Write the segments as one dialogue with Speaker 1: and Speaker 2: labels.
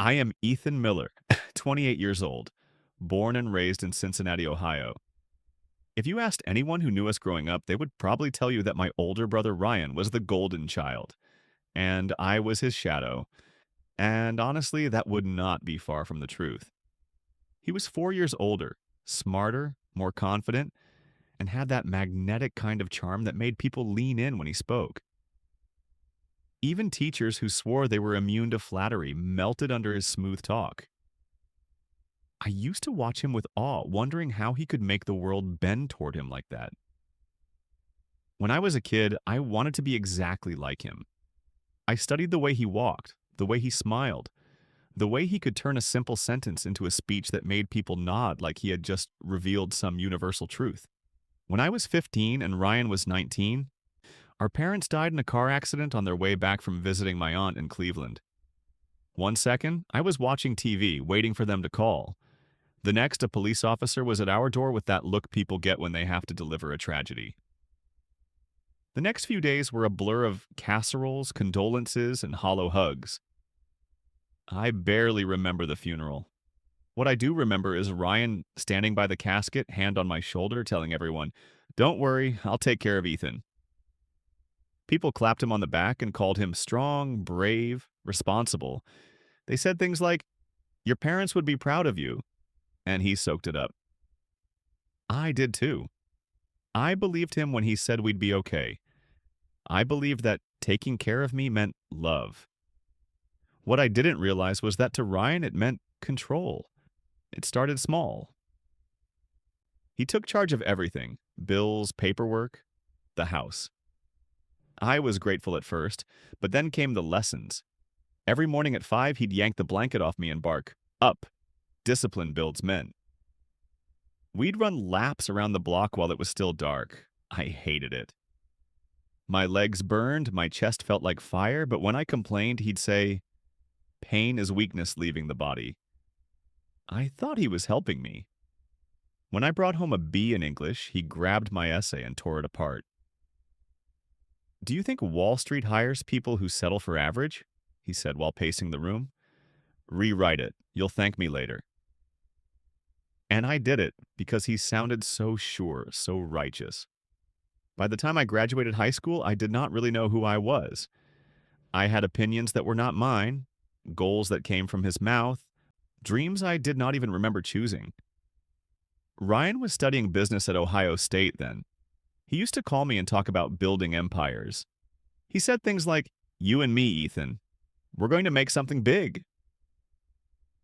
Speaker 1: I am Ethan Miller, 28 years old, born and raised in Cincinnati, Ohio. If you asked anyone who knew us growing up, they would probably tell you that my older brother Ryan was the golden child, and I was his shadow. And honestly, that would not be far from the truth. He was 4 years older, smarter, more confident, and had that magnetic kind of charm that made people lean in when he spoke. Even teachers who swore they were immune to flattery melted under his smooth talk. I used to watch him with awe, wondering how he could make the world bend toward him like that. When I was a kid, I wanted to be exactly like him. I studied the way he walked, the way he smiled, the way he could turn a simple sentence into a speech that made people nod like he had just revealed some universal truth. When I was 15 and Ryan was 19, our parents died in a car accident on their way back from visiting my aunt in Cleveland. One second, I was watching TV, waiting for them to call. The next, a police officer was at our door with that look people get when they have to deliver a tragedy. The next few days were a blur of casseroles, condolences, and hollow hugs. I barely remember the funeral. What I do remember is Ryan standing by the casket, hand on my shoulder, telling everyone, "Don't worry, I'll take care of Ethan." People clapped him on the back and called him strong, brave, responsible. They said things like, "Your parents would be proud of you," and he soaked it up. I did too. I believed him when he said we'd be okay. I believed that taking care of me meant love. What I didn't realize was that to Ryan it meant control. It started small. He took charge of everything: bills, paperwork, the house. I was grateful at first, but then came the lessons. Every morning at 5, he'd yank the blanket off me and bark, "Up! Discipline builds men." We'd run laps around the block while it was still dark. I hated it. My legs burned, my chest felt like fire, but when I complained, he'd say, "Pain is weakness leaving the body." I thought he was helping me. When I brought home a B in English, he grabbed my essay and tore it apart. "Do you think Wall Street hires people who settle for average?" he said while pacing the room. "Rewrite it. You'll thank me later." And I did it because he sounded so sure, so righteous. By the time I graduated high school, I did not really know who I was. I had opinions that were not mine, goals that came from his mouth, dreams I did not even remember choosing. Ryan was studying business at Ohio State then. He used to call me and talk about building empires. He said things like, "You and me, Ethan. We're going to make something big."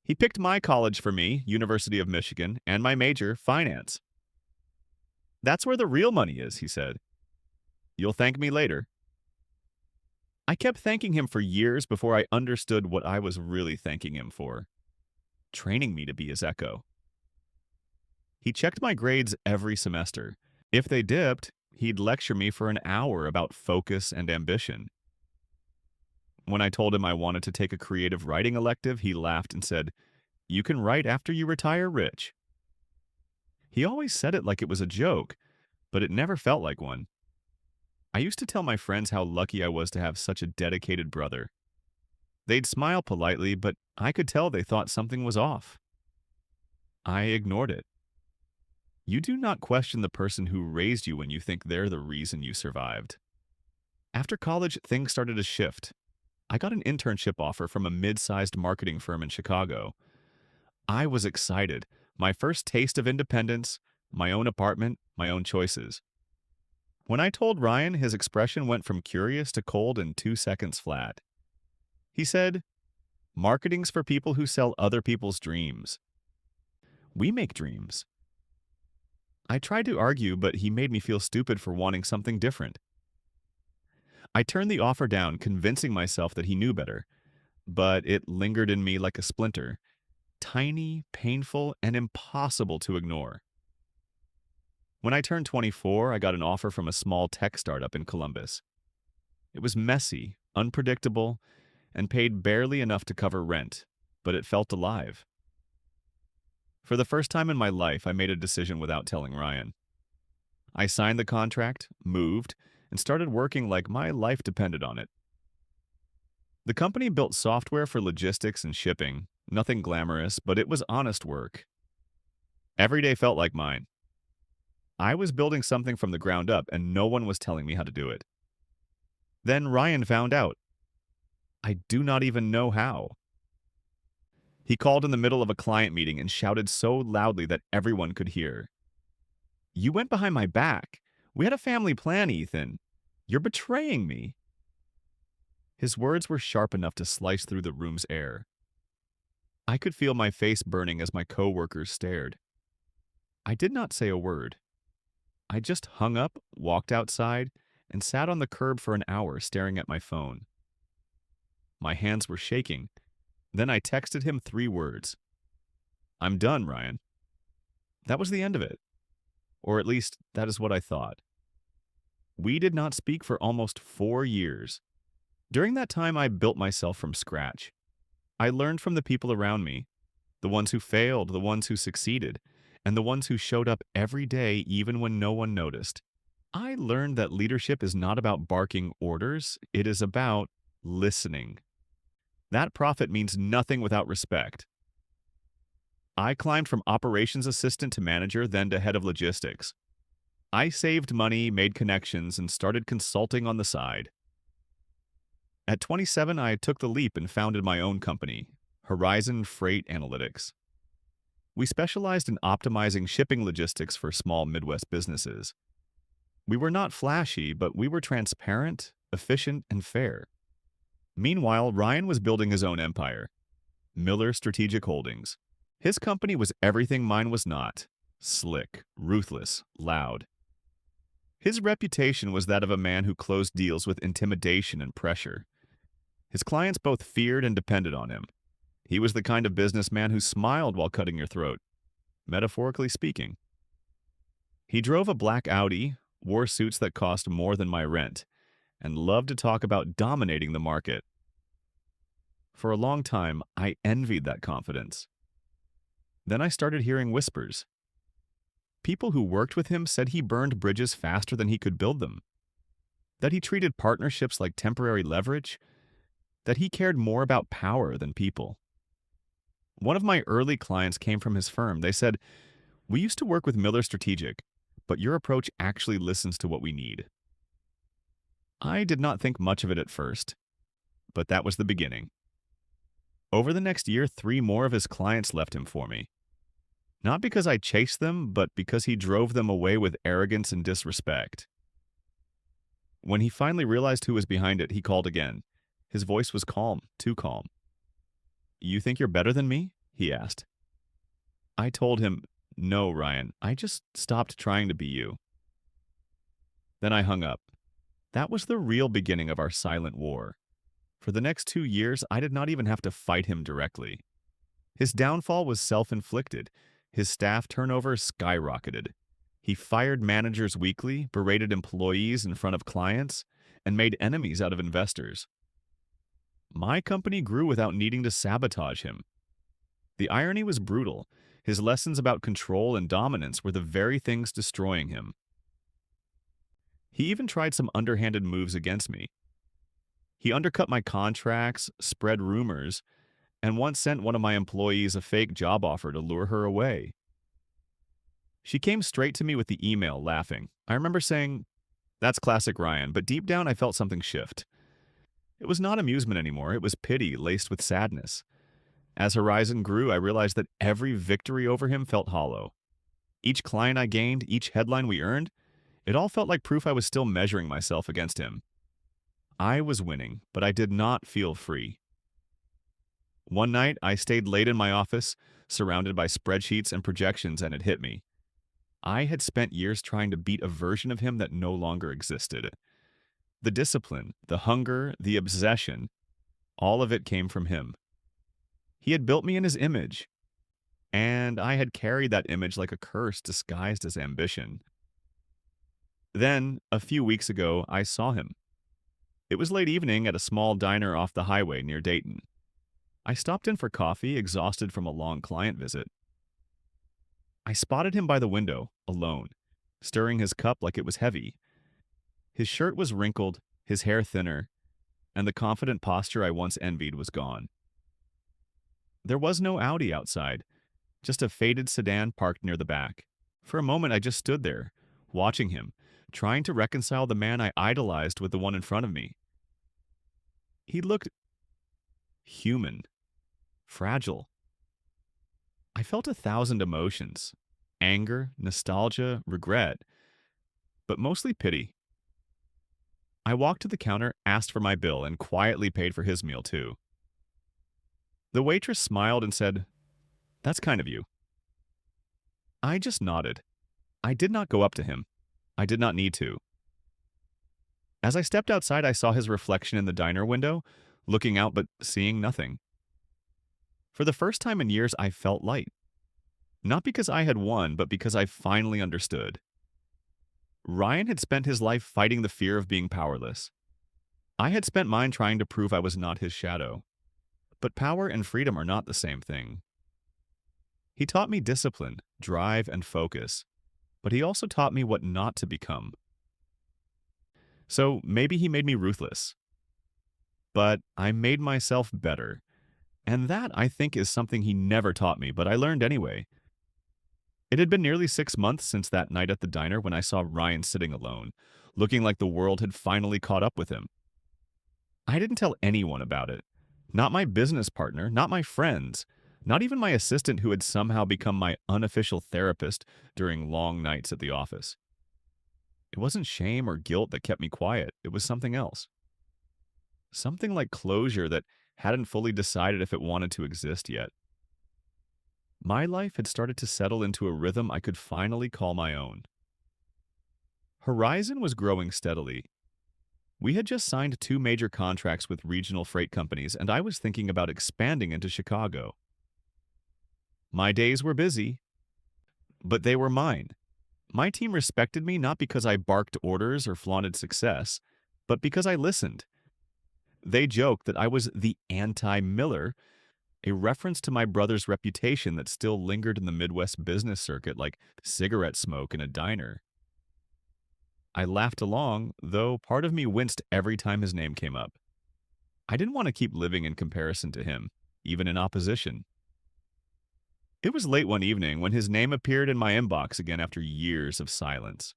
Speaker 1: He picked my college for me, University of Michigan, and my major, finance. "That's where the real money is," he said. "You'll thank me later." I kept thanking him for years before I understood what I was really thanking him for: training me to be his echo. He checked my grades every semester. If they dipped, he'd lecture me for an hour about focus and ambition. When I told him I wanted to take a creative writing elective, he laughed and said, "You can write after you retire rich." He always said it like it was a joke, but it never felt like one. I used to tell my friends how lucky I was to have such a dedicated brother. They'd smile politely, but I could tell they thought something was off. I ignored it. You do not question the person who raised you when you think they're the reason you survived. After college, things started to shift. I got an internship offer from a mid-sized marketing firm in Chicago. I was excited. My first taste of independence, my own apartment, my own choices. When I told Ryan, his expression went from curious to cold in 2 seconds flat. He said, "Marketing's for people who sell other people's dreams. We make dreams." I tried to argue, but he made me feel stupid for wanting something different. I turned the offer down, convincing myself that he knew better, but it lingered in me like a splinter, tiny, painful, and impossible to ignore. When I turned 24, I got an offer from a small tech startup in Columbus. It was messy, unpredictable, and paid barely enough to cover rent, but it felt alive. For the first time in my life, I made a decision without telling Ryan. I signed the contract, moved, and started working like my life depended on it. The company built software for logistics and shipping. Nothing glamorous, but it was honest work. Every day felt like mine. I was building something from the ground up, and no one was telling me how to do it. Then Ryan found out. I do not even know how. He called in the middle of a client meeting and shouted so loudly that everyone could hear. You went behind my back. We had a family plan, Ethan. You're betraying me. His words were sharp enough to slice through the room's air. I could feel my face burning as my coworkers stared. I did not say a word. I just hung up, walked outside, and sat on the curb for an hour staring at my phone. My hands were shaking. Then I texted him 3 words. I'm done, Ryan. That was the end of it. Or at least, that is what I thought. We did not speak for almost 4 years. During that time, I built myself from scratch. I learned from the people around me, the ones who failed, the ones who succeeded, and the ones who showed up every day even when no one noticed. I learned that leadership is not about barking orders, it is about listening. That profit means nothing without respect. I climbed from operations assistant to manager, then to head of logistics. I saved money, made connections, and started consulting on the side. At 27, I took the leap and founded my own company, Horizon Freight Analytics. We specialized in optimizing shipping logistics for small Midwest businesses. We were not flashy, but we were transparent, efficient, and fair. Meanwhile, Ryan was building his own empire, Miller Strategic Holdings. His company was everything mine was not: slick, ruthless, loud. His reputation was that of a man who closed deals with intimidation and pressure. His clients both feared and depended on him. He was the kind of businessman who smiled while cutting your throat, metaphorically speaking. He drove a black Audi, wore suits that cost more than my rent, and loved to talk about dominating the market. For a long time, I envied that confidence. Then I started hearing whispers. People who worked with him said he burned bridges faster than he could build them, that he treated partnerships like temporary leverage, that he cared more about power than people. One of my early clients came from his firm. They said, "We used to work with Miller Strategic, but your approach actually listens to what we need." I did not think much of it at first, but that was the beginning. Over the next year, 3 more of his clients left him for me. Not because I chased them, but because he drove them away with arrogance and disrespect. When he finally realized who was behind it, he called again. His voice was calm, too calm. "You think you're better than me?" he asked. I told him, "No, Ryan, I just stopped trying to be you." Then I hung up. That was the real beginning of our silent war. For the next 2 years, I did not even have to fight him directly. His downfall was self-inflicted. His staff turnover skyrocketed. He fired managers weekly, berated employees in front of clients, and made enemies out of investors. My company grew without needing to sabotage him. The irony was brutal. His lessons about control and dominance were the very things destroying him. He even tried some underhanded moves against me. He undercut my contracts, spread rumors, and once sent one of my employees a fake job offer to lure her away. She came straight to me with the email, laughing. I remember saying, "That's classic Ryan," but deep down I felt something shift. It was not amusement anymore, it was pity laced with sadness. As Horizon grew, I realized that every victory over him felt hollow. Each client I gained, each headline we earned, it all felt like proof I was still measuring myself against him. I was winning, but I did not feel free. One night, I stayed late in my office, surrounded by spreadsheets and projections, and it hit me. I had spent years trying to beat a version of him that no longer existed. The discipline, the hunger, the obsession, all of it came from him. He had built me in his image, and I had carried that image like a curse disguised as ambition. Then, a few weeks ago, I saw him. It was late evening at a small diner off the highway near Dayton. I stopped in for coffee, exhausted from a long client visit. I spotted him by the window, alone, stirring his cup like it was heavy. His shirt was wrinkled, his hair thinner, and the confident posture I once envied was gone. There was no Audi outside, just a faded sedan parked near the back. For a moment, I just stood there, watching him, trying to reconcile the man I idolized with the one in front of me. He looked human, fragile. I felt 1,000 emotions: anger, nostalgia, regret, but mostly pity. I walked to the counter, asked for my bill, and quietly paid for his meal, too. The waitress smiled and said, "That's kind of you." I just nodded. I did not go up to him. I did not need to. As I stepped outside, I saw his reflection in the diner window, looking out but seeing nothing. For the first time in years, I felt light. Not because I had won, but because I finally understood. Ryan had spent his life fighting the fear of being powerless. I had spent mine trying to prove I was not his shadow. But power and freedom are not the same thing. He taught me discipline, drive, and focus, but he also taught me what not to become. So maybe he made me ruthless, but I made myself better. And that, I think, is something he never taught me, but I learned anyway. It had been nearly 6 months since that night at the diner when I saw Ryan sitting alone, looking like the world had finally caught up with him. I didn't tell anyone about it. Not my business partner, not my friends, not even my assistant who had somehow become my unofficial therapist during long nights at the office. It wasn't shame or guilt that kept me quiet, it was something else. Something like closure that hadn't fully decided if it wanted to exist yet. My life had started to settle into a rhythm I could finally call my own. Horizon was growing steadily. We had just signed 2 major contracts with regional freight companies, and I was thinking about expanding into Chicago. My days were busy, but they were mine. My team respected me not because I barked orders or flaunted success, but because I listened. They joked that I was the anti-Miller, a reference to my brother's reputation that still lingered in the Midwest business circuit like cigarette smoke in a diner. I laughed along, though part of me winced every time his name came up. I didn't want to keep living in comparison to him, even in opposition. It was late one evening when his name appeared in my inbox again after years of silence.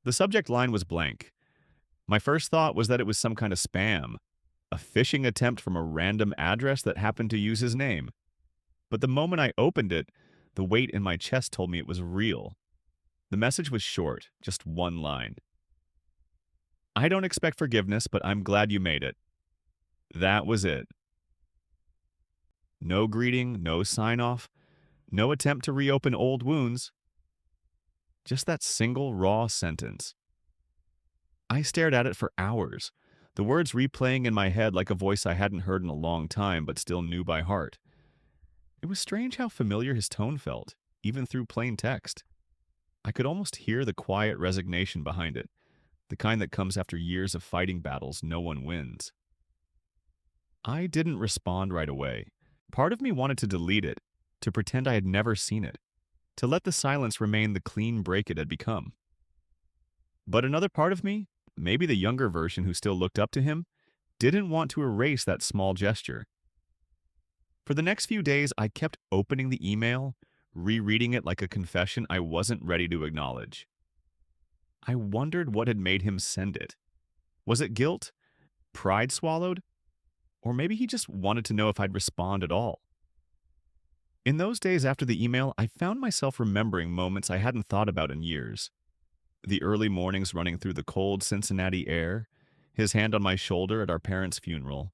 Speaker 1: The subject line was blank. My first thought was that it was some kind of spam, a phishing attempt from a random address that happened to use his name. But the moment I opened it, the weight in my chest told me it was real. The message was short, just one line. "I don't expect forgiveness, but I'm glad you made it." That was it. No greeting, no sign-off, no attempt to reopen old wounds. Just that single raw sentence. I stared at it for hours, the words replaying in my head like a voice I hadn't heard in a long time but still knew by heart. It was strange how familiar his tone felt, even through plain text. I could almost hear the quiet resignation behind it, the kind that comes after years of fighting battles no one wins. I didn't respond right away. Part of me wanted to delete it, to pretend I had never seen it, to let the silence remain the clean break it had become. But another part of me, maybe the younger version who still looked up to him, didn't want to erase that small gesture. For the next few days, I kept opening the email, rereading it like a confession I wasn't ready to acknowledge. I wondered what had made him send it. Was it guilt? Pride swallowed? Or maybe he just wanted to know if I'd respond at all. In those days after the email, I found myself remembering moments I hadn't thought about in years. The early mornings running through the cold Cincinnati air, his hand on my shoulder at our parents' funeral,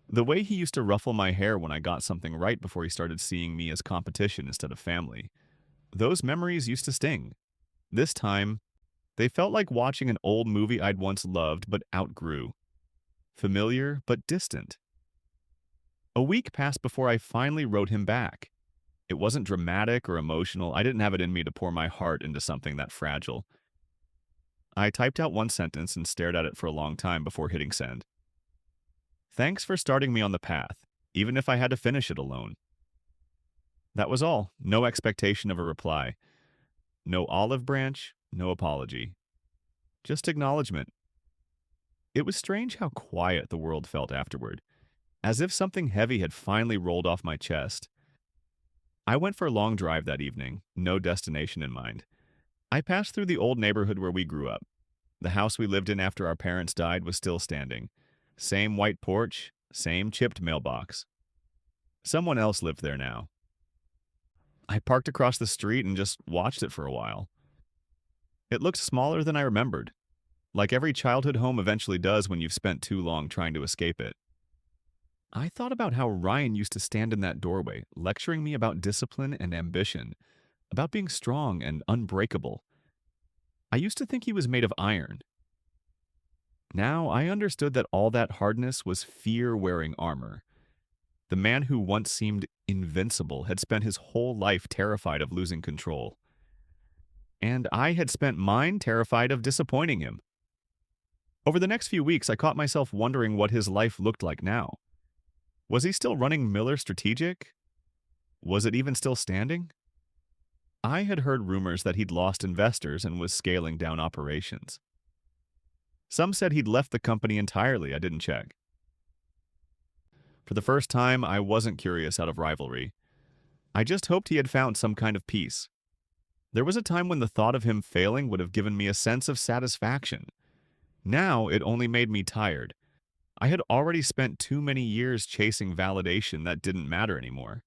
Speaker 1: the way he used to ruffle my hair when I got something right before he started seeing me as competition instead of family. Those memories used to sting. This time, they felt like watching an old movie I'd once loved but outgrew. Familiar but distant. A week passed before I finally wrote him back. It wasn't dramatic or emotional. I didn't have it in me to pour my heart into something that fragile. I typed out one sentence and stared at it for a long time before hitting send. "Thanks for starting me on the path, even if I had to finish it alone." That was all. No expectation of a reply. No olive branch, no apology. Just acknowledgement. It was strange how quiet the world felt afterward, as if something heavy had finally rolled off my chest. I went for a long drive that evening, no destination in mind. I passed through the old neighborhood where we grew up. The house we lived in after our parents died was still standing. Same white porch, same chipped mailbox. Someone else lived there now. I parked across the street and just watched it for a while. It looked smaller than I remembered, like every childhood home eventually does when you've spent too long trying to escape it. I thought about how Ryan used to stand in that doorway, lecturing me about discipline and ambition, about being strong and unbreakable. I used to think he was made of iron. Now I understood that all that hardness was fear wearing armor. The man who once seemed invincible had spent his whole life terrified of losing control. And I had spent mine terrified of disappointing him. Over the next few weeks, I caught myself wondering what his life looked like now. Was he still running Miller Strategic? Was it even still standing? I had heard rumors that he'd lost investors and was scaling down operations. Some said he'd left the company entirely. I didn't check. For the first time, I wasn't curious out of rivalry. I just hoped he had found some kind of peace. There was a time when the thought of him failing would have given me a sense of satisfaction. Now it only made me tired. I had already spent too many years chasing validation that didn't matter anymore.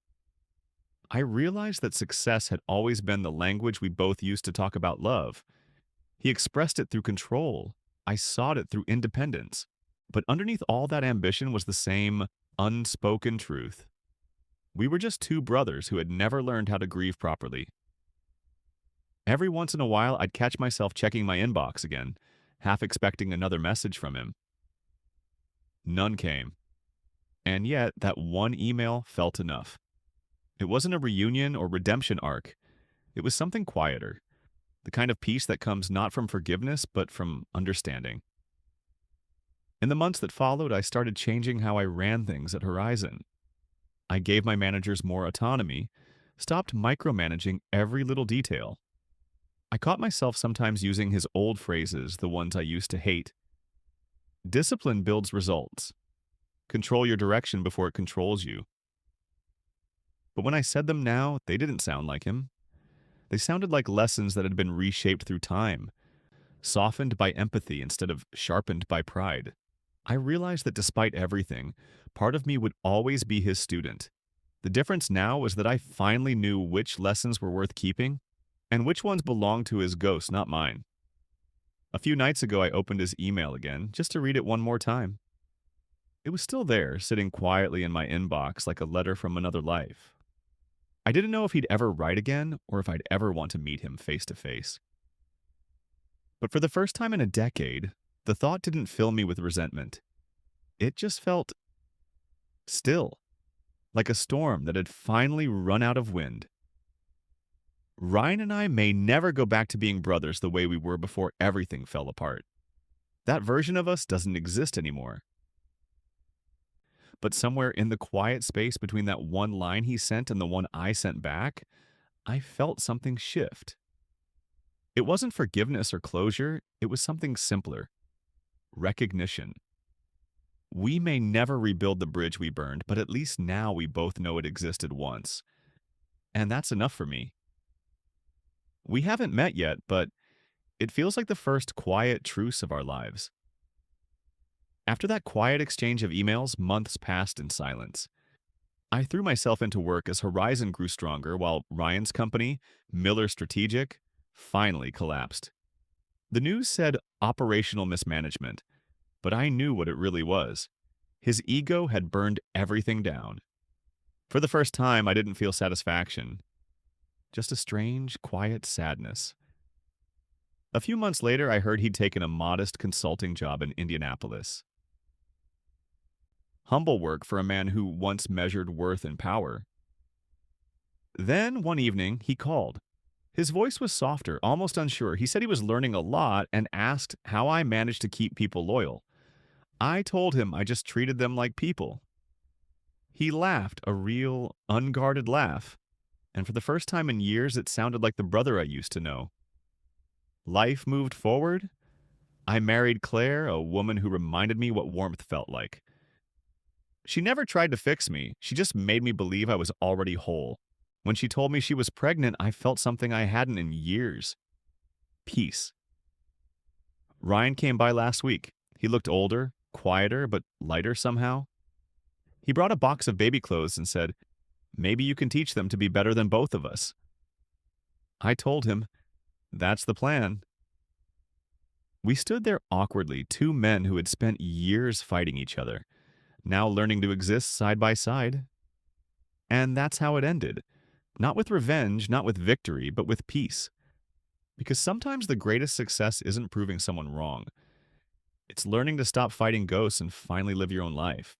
Speaker 1: I realized that success had always been the language we both used to talk about love. He expressed it through control. I sought it through independence. But underneath all that ambition was the same unspoken truth. We were just two brothers who had never learned how to grieve properly. Every once in a while, I'd catch myself checking my inbox again, half expecting another message from him. None came. And yet, that one email felt enough. It wasn't a reunion or redemption arc. It was something quieter. The kind of peace that comes not from forgiveness, but from understanding. In the months that followed, I started changing how I ran things at Horizon. I gave my managers more autonomy, stopped micromanaging every little detail. I caught myself sometimes using his old phrases, the ones I used to hate. Discipline builds results. Control your direction before it controls you. But when I said them now, they didn't sound like him. They sounded like lessons that had been reshaped through time, softened by empathy instead of sharpened by pride. I realized that despite everything, part of me would always be his student. The difference now was that I finally knew which lessons were worth keeping and which ones belonged to his ghost, not mine. A few nights ago, I opened his email again, just to read it one more time. It was still there, sitting quietly in my inbox like a letter from another life. I didn't know if he'd ever write again or if I'd ever want to meet him face to face. But for the first time in a decade, the thought didn't fill me with resentment. It just felt still, like a storm that had finally run out of wind. Ryan and I may never go back to being brothers the way we were before everything fell apart. That version of us doesn't exist anymore. But somewhere in the quiet space between that one line he sent and the one I sent back, I felt something shift. It wasn't forgiveness or closure, it was something simpler. Recognition. We may never rebuild the bridge we burned, but at least now we both know it existed once. And that's enough for me. We haven't met yet, but it feels like the first quiet truce of our lives. After that quiet exchange of emails, months passed in silence. I threw myself into work as Horizon grew stronger while Ryan's company, Miller Strategic, finally collapsed. The news said operational mismanagement, but I knew what it really was. His ego had burned everything down. For the first time, I didn't feel satisfaction, just a strange, quiet sadness. A few months later, I heard he'd taken a modest consulting job in Indianapolis. Humble work for a man who once measured worth and power. Then, one evening, he called. His voice was softer, almost unsure. He said he was learning a lot and asked how I managed to keep people loyal. I told him I just treated them like people. He laughed, a real, unguarded laugh, and for the first time in years, it sounded like the brother I used to know. Life moved forward. I married Claire, a woman who reminded me what warmth felt like. She never tried to fix me, she just made me believe I was already whole. When she told me she was pregnant, I felt something I hadn't in years. Peace. Ryan came by last week. He looked older, quieter, but lighter somehow. He brought a box of baby clothes and said, "Maybe you can teach them to be better than both of us." I told him, "That's the plan." We stood there awkwardly, two men who had spent years fighting each other, now learning to exist side by side. And that's how it ended. Not with revenge, not with victory, but with peace. Because sometimes the greatest success isn't proving someone wrong. It's learning to stop fighting ghosts and finally live your own life.